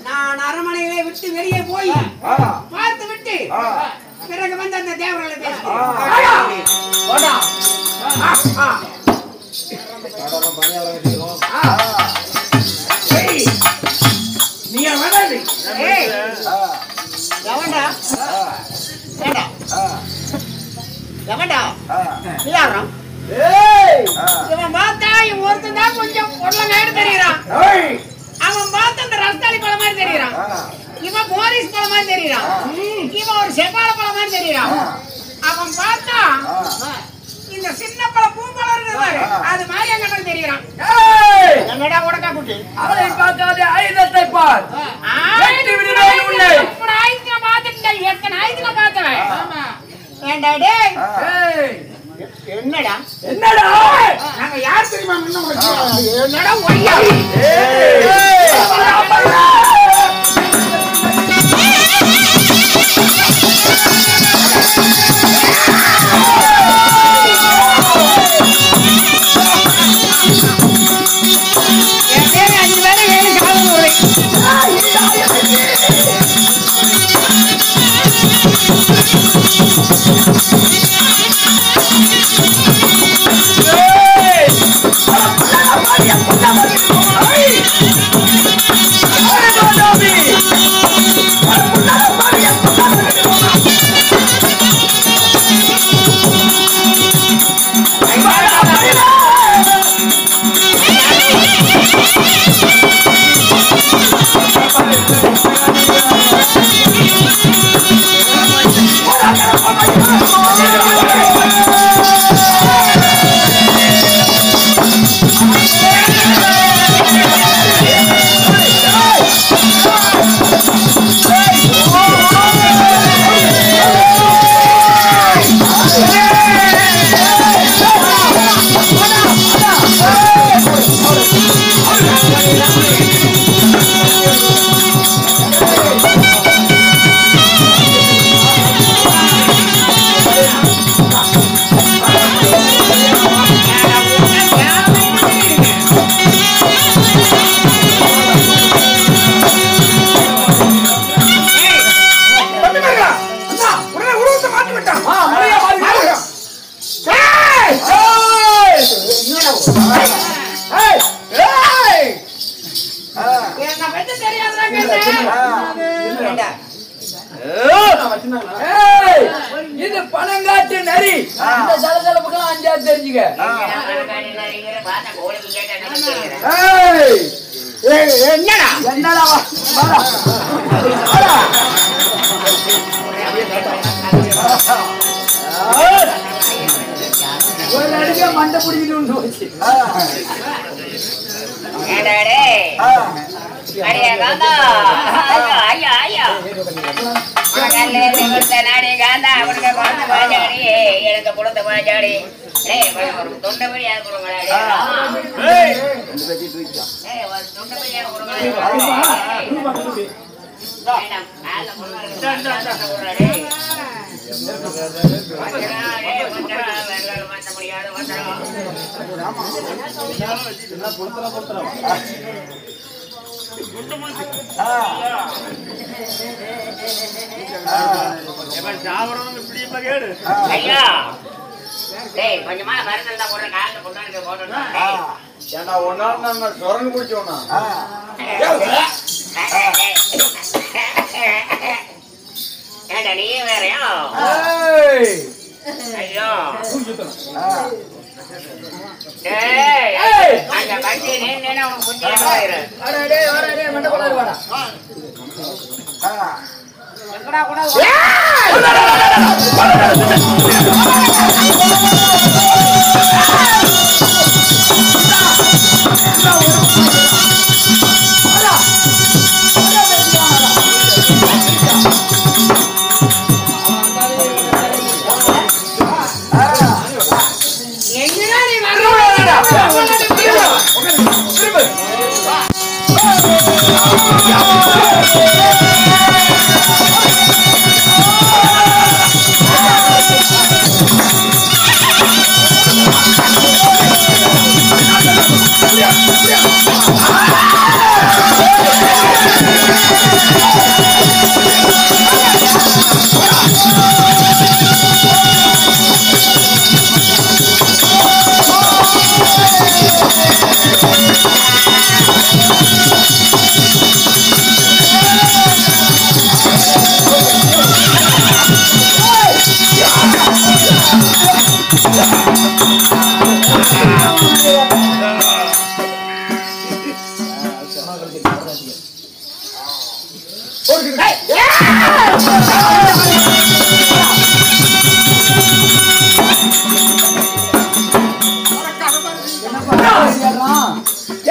நான் அரண்மனையிலே விட்டு வெளியே போய் பார்த்து விட்டு பிறகு வந்து அந்த தேவர்களை இவன் பார்த்தா இவன் ஒருத்தன் தான் கொஞ்சம் பொருளங்காயிட்டு தெரியுறான். அவன் பார்த்து அந்த ரஸ்தாலி பழம் மாதிரி தெரியுறான். இவன் போரிஸ் பழம் மாதிரி தெரியுறான். இவன் ஒரு செவ்வாழ பழம் மாதிரி தெரியுறான். அவன் பார்த்தா இந்த சின்ன பழம் பூ பழம் அது மாதிரி எங்கிட்ட தெரியுறான். என்னடா உடக்கா குட்டி அவளை பார்க்காதே ஆயுதத்தை பார். ஆயுதத்தை பார்த்துட்டேன். எத்தனை ஆயுதத்தை பார்த்தவன். ஏண்டா டேய் என்னடா என்னடா நாங்க யார் தெரியுமா என்னடா ஒய்யா இது பணங்காட்டு நரி. இந்த சலசலப்புக்கெல்லாம் அஞ்சா தெரிஞ்சுக்க. என்னடா என்னடா ஒரு நடிக்க மண்டை பிடிக்கணும்னு போச்சு. கொஞ்சமா மருந்து தான் போடுற காலத்தை போட்டு ஏன்னா ஒன்னா நான் சொரங்க குடிச்சோன்னா ஏண்டா நீ வேறையா ஐயோ அந்த பட்டி நீ உனக்கு புத்தியாயிரு எங்கடா கூட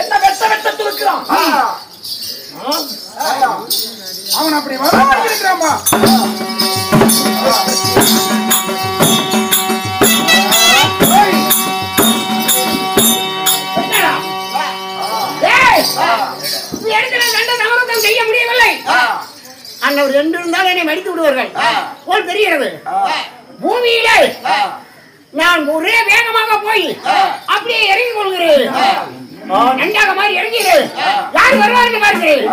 என்ன வெட்ட வெட்ட துளுக்குறான் அவன் அப்படி வராமா செய்ய முடியவில்லை. அந்த ஒரு 2 இருந்தால் என்னை மடித்து விடுவார்கள் போல் தெரிகிறது. பூமியிலே நான் ஒரே வேகமாக போய் அப்படியே இறங்கி கொள்கிறேன். நன்றாக மாதிரி இறங்கிறேன். யார் வருவார்கள் பார்க்கிறேன்.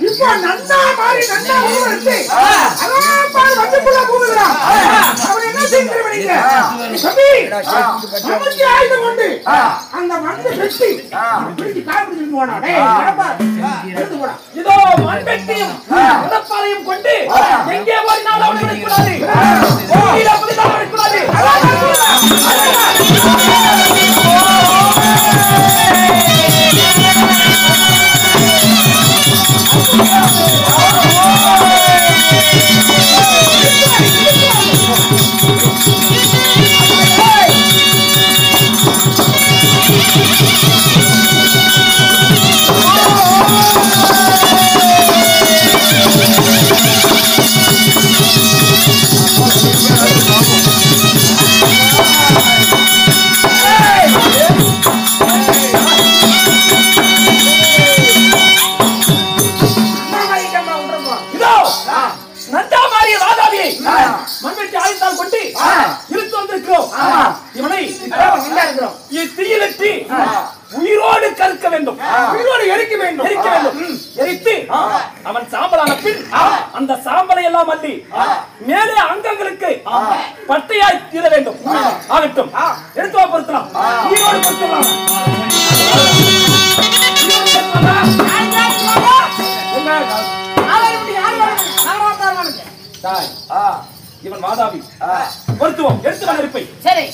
இப்ப நன்னா மாறி நன்னா உருவெடுத்து அதான் வந்துக்குள்ள கூடுகிறான். அவன் என்ன செய்கிறீங்க? தம்பி நமக்கு ஆயுதம் கொண்டு அந்த மண்ணை வெட்டி பிடிச்சி காப்பிட்டு போனா. எடுத்து போடா. இதோ மண்வெட்டியும் உடப்பாலையும் கொண்டு எங்கே போயினாலும் அவனை விடக்கூடாது. கோயில புதிதாக விடக்கூடாது. மண்வெட்டி ஆயுதத்தால் கொண்டு இழுத்து வந்திருக்கிறோம். இவனை தீயிலிட்டு உயிரோடு கற்க வேண்டும். உயிரோடு எரிக்க வேண்டும். எரித்து அவன் சாம்பலான பின் அந்த சாம்பலை எல்லாம் அள்ளி மேலே அங்கங்களுக்கு பட்டையாய் தீர வேண்டும். ஆகட்டும், எடுத்து பொருத்தலாம். உயிரோடு பொருத்தலாம். இவன் மாதாவி பொருத்துவோம். எடுத்து நெருப்பை. சரி,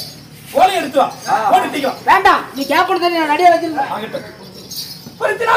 கோலை எடுத்து வா. போட்டுட்டீங்க. வேண்டாம், நீ கேப்படுறது நான் நடிகை வச்சிருக்கேன். ஆகட்டும். பருத்தினா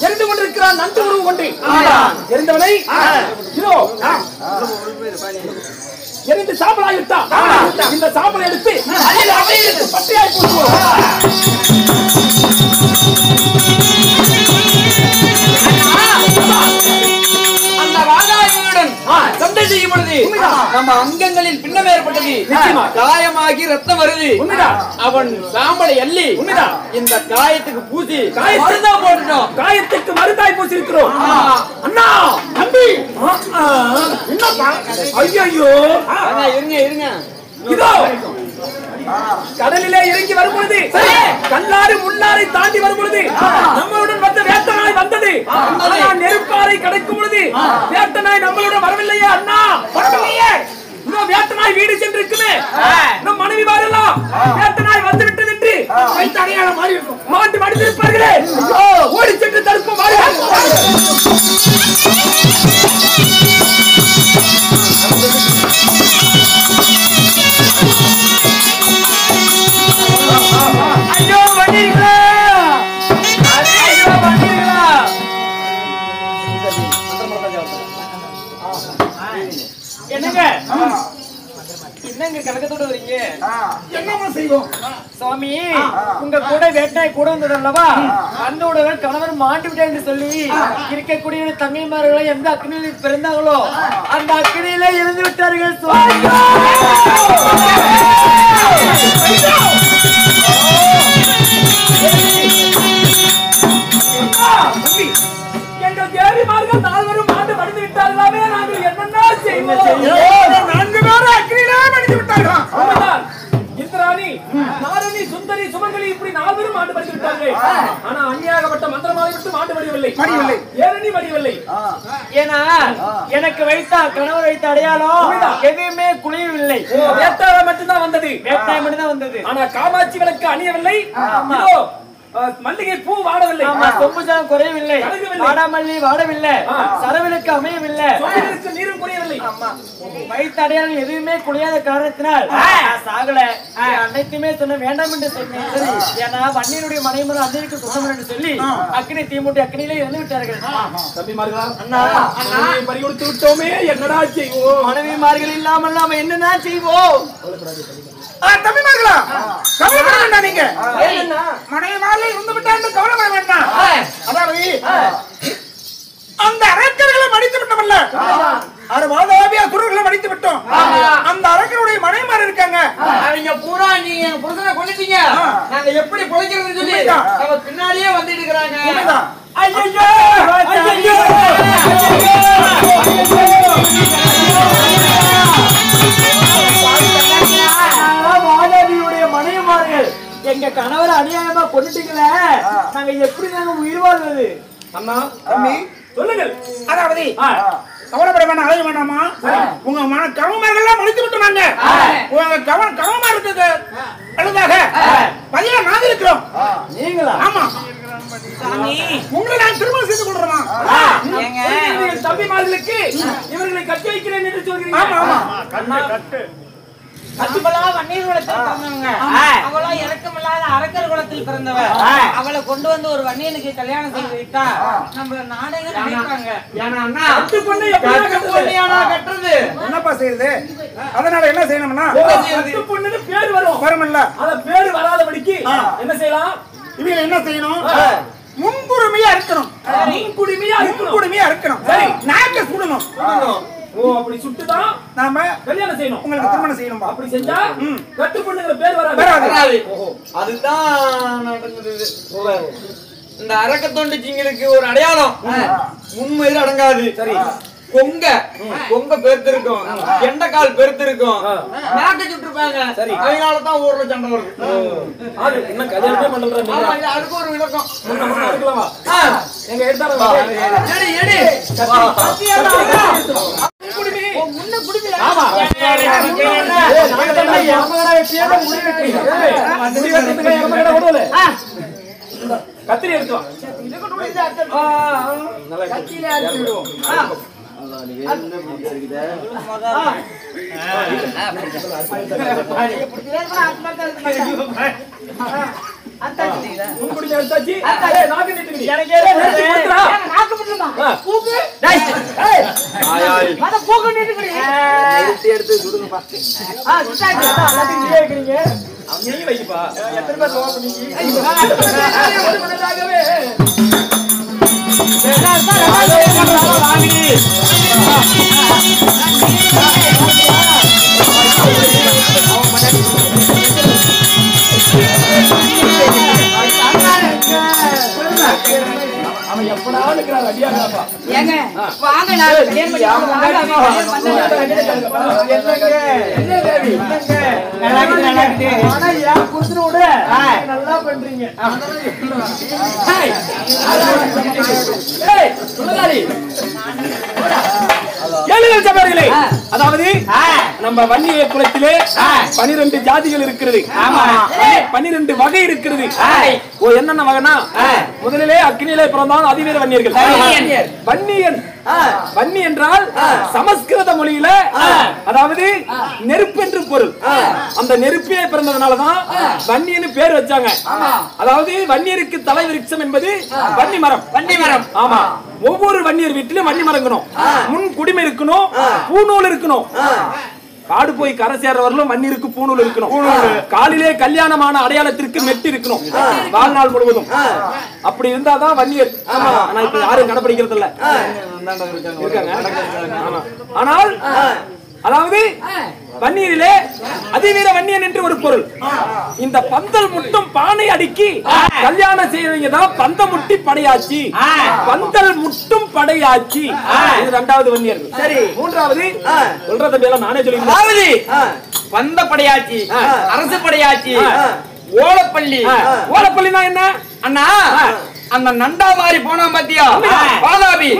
எரிந்து கொண்டிருக்கிறான். நன்று உருவு கொண்டு எரிந்தவனை எரிந்து சாம்பலாகிவிட்டான். இந்த சாம்பலை எடுத்து பட்டையாய் போட்டுவோம். அந்த வாதாயுடன் சண்டை செய்யும் பொழுது நம்ம அங்கங்களில் பின்னம் ஏற்பட்டது. காயமாகி ரத்தம் வருது. அவன் சாம்பலை அள்ளி இந்த காயத்துக்கு பூசி மருந்தான் போட்டுட்டோம். காயத்துக்கு மருந்தாய் பூசி இருக்கிறோம். அண்ணா, தம்பி, என்னப்பா? ஐயோ, இருங்க இருங்க. இதோ கடலிலே இறங்கி வரும் பொழுது கல்லாறு முள்ளாரை தாண்டி வரும் பொழுது நம்மளுடன் வந்த வேட்டனாய் வந்தது. நெருப்பாறை கிடைக்கும் பொழுது வேட்டனாய் நம்மளுடன் வரவில்லையே அண்ணா, வரவில்லையே. வேட்டனாய் வீடு சென்றிருக்குமே, நம் மனைவி வாரெல்லாம் வேட்டனாய் வந்து விட்டது என்று அடையாளம் மாறி இருக்கும். மாட்டு மடிந்திருப்பார்களே, ஓடி சென்று தடுப்போம். ஐயோ வண்டிங்களா, ஐயோ வண்டிங்களா. என்னங்க என்னங்க கலக்கத்தோட வரீங்க? என்னமா செய்வோம் சுவாமி, உங்க கூட வேட்டாய் கூட வந்தது அல்லவா, அந்த உடல் கணவர் மாண்டு விட்டார் என்று சொல்லி இருக்கக்கூடிய தங்கைமார்களை எந்த அக்னியில் பிறந்தாங்களோ அந்த அக்னியில இருந்து விட்டார்கள் சுவாமி. எங்கள் தேவிமார்கள் நால்வரும் மாண்டு மடிந்து விட்டார்களாவே, நாங்கள் என்னென்ன செய்வோம்? 4 பேரும் அக்னியிலே மடிந்து விட்டார்களா? இந்திராணி, நாரணி, சுந்தரி, சுமங்கலி இப்படி 4 பேரும் மாண்டு மடிந்து விட்டார்கள். ஆனா அந்நியாகப்பட்ட மந்திரமாலை விட்டு மாண்டு மடியவில்லை. ஏனி மடியவில்லை. ஏன்னா எனக்கு வைத்த கணவர் வைத்த அடையாளம் எதுவுமே குளியவில்லை. வேட்டாள மட்டும்தான் வந்தது, வேட்டாய் மட்டும்தான் வந்தது. ஆனா காமாட்சி விளக்கு அணியவில்லை, மல்லிகை பூ வாடவில்லை, சொம்புஜாம் குறையவில்லை, வாடாமல்லி வாடவில்லை, சரவிலுக்கு அமையவில்லை, நீரும் குறையவில்லை. வைத்த அடையாளம் எதுவுமே குறையாத காரணத்தினால் சாகல. அனைத்துமே சொன்ன வேண்டாம் என்று சொன்னேன். ஏன்னா வன்னியனுடைய மனைமரம் அன்னைக்கு சொந்தம் என்று சொல்லி அக்னி தீமூட்டி அக்னியிலே இறந்து விட்டார்கள். தம்பிமார்களா, பறிகொடுத்து விட்டோமே, என்னடா செய்வோம்? மனைவிமார்கள் இல்லாமல் நாம என்னன்னா செய்வோம்? தம்பிமார்களா, கவலைப்பட வேண்டாம். நீங்க மனைவிமார்கள் இருந்து விட்டான்னு கவலைப்பட வேண்டாம். அதாவது அந்த அரக்கர்களை மடித்து விட்டோம்ல, குருகளை மடித்து விட்டோம். அந்த அரக்கருடைய மனைவிமார் இருக்காங்க, அவங்க பூரா நீங்க புருஷனை கொண்டுட்டீங்க, நாங்க எப்படி பொழைக்கிறது சொல்லி அவங்க பின்னாடியே வந்துட்டு இருக்கிறாங்க. வாதாபியுடைய மனைவிமார்கள் எங்க கணவரை அநியாயமா கொண்டுட்டீங்களே, நாங்க எப்படி நாங்க உயிர் வாழ்வது? அண்ணா தம்பி சொல்லுங்கள். அதாவது கவலைப்பட வேண்டாம், அழைய வேண்டாமா. உங்க கவனமார்கள்லாம் முடித்து விட்டுனாங்க. உங்க கவனமா இருக்கிறது அழுதாக பதில நாங்க இருக்கிறோம். நீங்களா? ஆமா, உங்களை நான் திருமணம் செய்து கொள்றோமா? தம்பிமார்களுக்கு இவர்களை கட்டி வைக்கிறேன் என்று சொல்கிறீங்க. ஆமா ஆமா, கட்டு வன்னியர் குலத்தில் பிறந்தவங்க, அவளோ இறக்கமில்லாத அரக்கர் குலத்தில் பிறந்தவ. அவளை கொண்டு வந்து ஒரு வன்னியனுக்கு கல்யாணம் செய்து வைத்தா நம்ம நாடகம் நினைப்பாங்க. கட்டுறது என்னப்பா செய்யுது? அதனால என்ன செய்யணும்னா பொண்ணு பேர் வரும், வரும்ல, அத பேர் வராதபடிக்கு என்ன செய்யலாம்? இவங்க என்ன செய்யணும்? முன்குடுமையா இருக்கணும். முன்குடுமையா இருக்கணும். சரி, நாக்க சுடணும். ஓ, அப்படி சுட்டுதான் நாம கல்யாணம் செய்யணும், உங்களுக்கு திருமணம் செய்யணும். அப்படி செஞ்சா கட்டு பொண்ணுங்கிற பேர் வராது. அதுதான் நடந்தது. இந்த அரக்க தொண்டுச்சிங்களுக்கு ஒரு அடையாளம் முன்மயிறு அடங்காது. சரி, கொங்க பெருத்து இருக்கும், எண்டக்கால் பெருத்து இருக்கும், நாட்டை சுட்டுருப்பாங்க. சரி, அதனாலதான் ஊர்ல சண்டை வருது. அதுக்கு ஒரு விளக்கம் எங்க எடுத்தாலும் கத்திரி எடுத்துவான். அவன் எப்படா இருக்கிறான் அடியாப்பா. ஏங்க வாங்க, நான் கல்யாணம் பண்ணி வாங்க. என்ன தேவி? நல்லா ஆனா ஏன் குடுத்துட்டு விடு நல்லா பண்றீங்க கேளுங்கள் சபைகளே, அதாவது நம்ம வன்னிய குலத்திலே 12 ஜாதிகள் இருக்கிறது. 12 வகை இருக்கிறது. ஓ என்னென்ன வகைனா, முதலிலே அக்னியிலே பிறந்தான் அதிவீர வன்னியர்கள். வன்னியன் வன்னி என்றால் சமஸ்கிருத மொழியில அதாவது நெருப்பு என்று பொருள். அந்த நெருப்பே பிறந்ததுனாலதான் வன்னியன்னு பேர் வச்சாங்க. அதாவது வன்னியருக்கு தலை விருட்சம் என்பது வன்னி மரம். வன்னி மரம், ஆமா. ஒவ்வொரு வன்னியர் வீட்டிலும் வன்னி மரம் இருக்கணும், முன் குடிமை இருக்கணும், பூநூல் இருக்கணும். காடு போய் கரை சேர்றவர்களும் வன்னியருக்கு பூநூல் இருக்கணும். காலிலே கல்யாணமான அடையாளத்திற்கு மெட்டி இருக்கணும் வாழ்நாள் முழுவதும். அப்படி இருந்தாதான் வன்னியர். ஆனா இப்ப யாரும் கடைபிடிக்கிறது இல்ல. ஆனால் அதாவது வன்னியரிலே அதிவீர வன்னியன் என்று ஒரு பொருள். இந்த பந்தல் முட்டும் பானை அடுக்கி கல்யாணம் செய்யறவங்க தான் பந்த முட்டி படையாச்சி. பந்தல் முட்டும் படையாச்சி இது 2வது வன்னியர். சரி, 3வது சொல்றத மேல நானே சொல்லிக்கிறேன். பந்த படையாச்சி, அரசு படையாச்சி, ஓலப்பள்ளி. ஓலப்பள்ளினா என்ன அண்ணா? அந்த நண்டா மாதிரி போனான் பாத்தியா பாலாபி,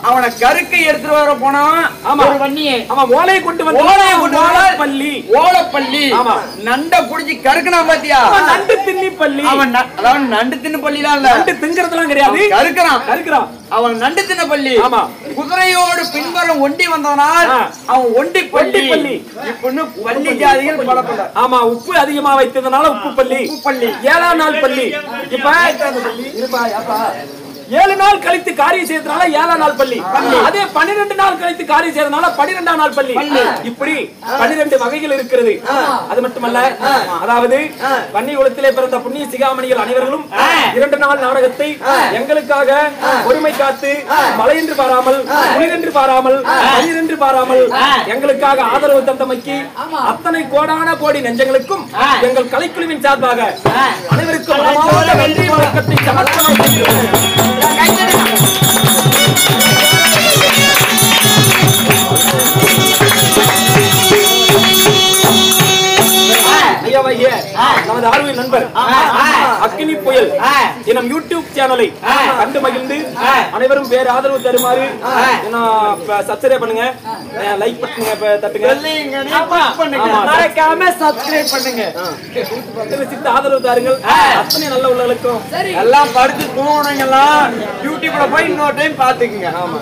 அவனை கருக்கை எடுத்துட்டு வர போனான். ஒரு வன்னியே அவன் ஓலையை கொண்டு வந்து ஓலப்பள்ளி. ஓலப்பள்ளி நண்டை புடிச்சு கருக்குனா பாத்தியா? நண்டு தின்னி பள்ளி. அவன் அதாவது நண்டு தின்னு பள்ளிலாம் இல்ல, நண்டு திங்கிறதுலாம் கிடையாது, கருக்குறான். அவன் நண்டு தின்ன பள்ளி. ஆமா, குதிரையோடு பின்பறம் ஒண்டி வந்தவனால் அவன் ஒண்டி பள்ளி. இப்பன்னு பள்ளி ஜாதிகள் பல பல. ஆமா, உப்பு அதிகமா வைத்ததுனால உப்பு பள்ளி. 7ஆம் நாள் பள்ளி. இப்ப 7 நாள் கழித்து காரியம் செய்யறதுனால 7ஆம் நாள் பள்ளி. அதே 12 நாள் கழித்து காரியம் செய்யறதுனால 12ஆம் நாள் பள்ளி. இப்படி 12 வகைகள் இருக்கிறது. அது மட்டுமல்ல, அதாவது வன்னி குலத்திலே பிறந்த புண்ணிய சிகாமணிகள் அனைவர்களும் 2 நாள் நாடகத்தை எங்களுக்காக பொறுமை காத்து மழையென்று பாராமல், குளிரென்று பாராமல், பயிரென்று பாராமல் எங்களுக்காக ஆதரவு தந்தமைக்கு அத்தனை கோடான கோடி நெஞ்சங்களுக்கும் எங்கள் கலைக்குழுவின் சார்பாக அனைவருக்கும் நன்றி வணக்கத்தை சமர்ப்பணம் செய்கிறோம். நமது ஆர்வ நண்பர் அக்கினி புயல் எனும் யூடியூப் சேனலை கண்டு மகிழ்ந்து அனைவரும் வேற ஆதரவு தருமாறு சப்ஸ்கிரைப் பண்ணுங்க, லைக் பண்ணுங்க, தட்டுங்க, மறக்காம சப்ஸ்கிரைப் பண்ணுங்க, ஆதரவு தாருங்கள். அத்தனை நல்ல உள்ளவர்களுக்கும் எல்லாம் படுத்து தூங்குனவங்க எல்லாம் யூடியூப்ல போய் இன்னொரு டைம் பாத்துக்குங்க. ஆமா.